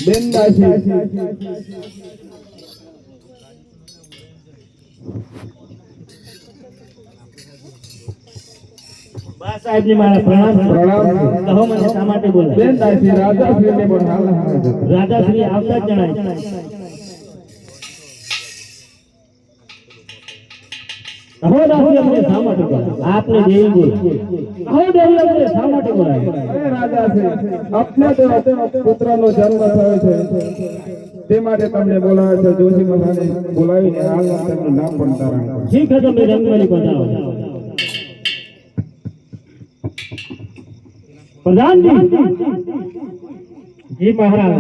બેનદાસી બા સાહેબ ને મારા પ્રણામ કહો મને શા માટે બોલાય બેનદાસી રાજાશ્રી ને પણ હાલ રાજાશ્રી આવતા જ જણાય કહો દાસી અમને શા માટે બોલાય આપને દેવી બોલ કહો દેવી અમને શા માટે બોલાય અરે રાજાશ્રી આપને તો પુત્રનો જન્મ થયો છે તે માટે તમને બોલાવે છે જોશી મહારાજને બોલાવીને હાલમાં તેમનું નામ પણ ધારણ કરો ઠીક છે તમે રંગમલી પધારો પ્રધાનજી જી મહારાજ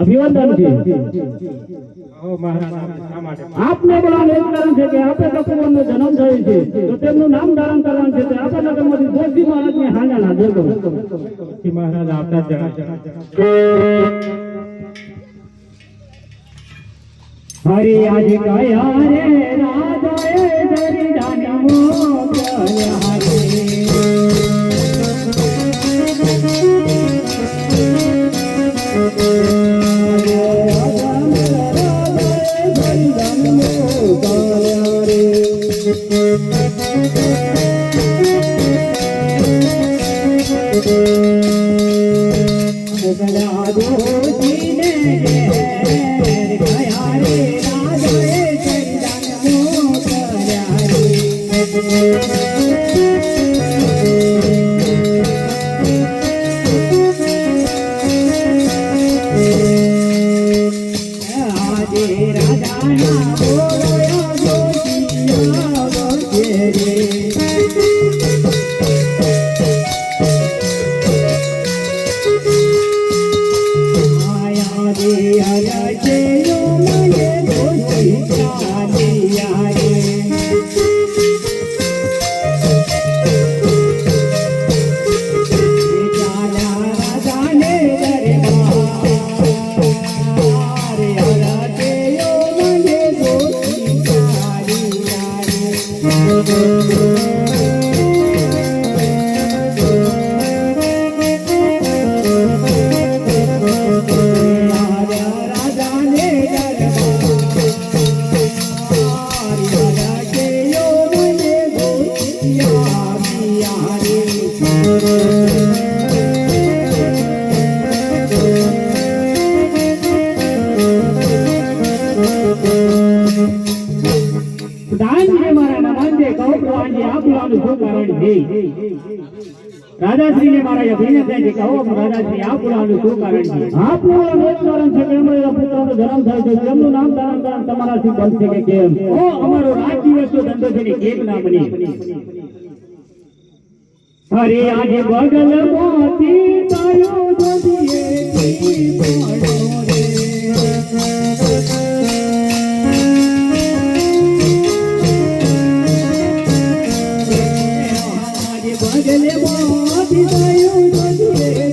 અભિવાદન જી આપને બોલાવવાનું એક કારણ છે કે આપે કપૂરનો જન્મ થયો છે તો તેમનું નામ ધારણ કરવાનું છે આપણા નગરમાંથી જોશી મહારાજને હાજર હાજર કરો જોશી મહારાજ આવતા જ હરિ આજ કયા રે રાજાએ દરિદાન મોકલ્યા રે રાજાશ્રી ને મારા અભિનેતાજી કહો રાજાશ્રી આ પુરાણનું શું કારણ છે આ પુરાણનું એક કારણ છે કે અમારા પુત્રનો જન્મ થયો છે તેમનું નામ ધારણ કરવાનું તમારાથી બનશે કે કેમ ઓ અમારો રાત દિવસનો ધંધો છે ને કેમ ના બની અરે આજે બગલ મોતી તાયો જોડીએ પડો રે બગલે મોતી તાયો જોડીએ પડો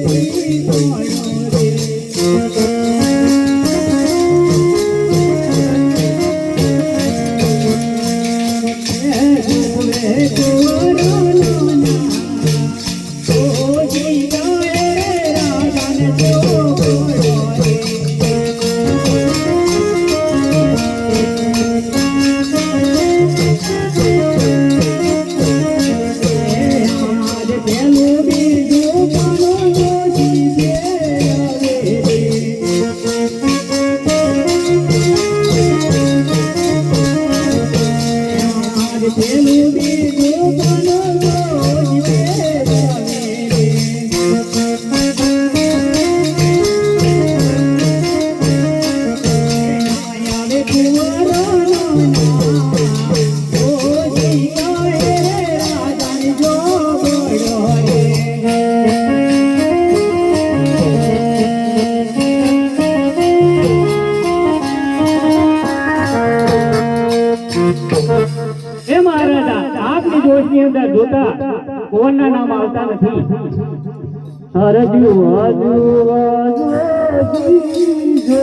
કોના નામ આવતા નથી હરજુ હજુ હજુ જો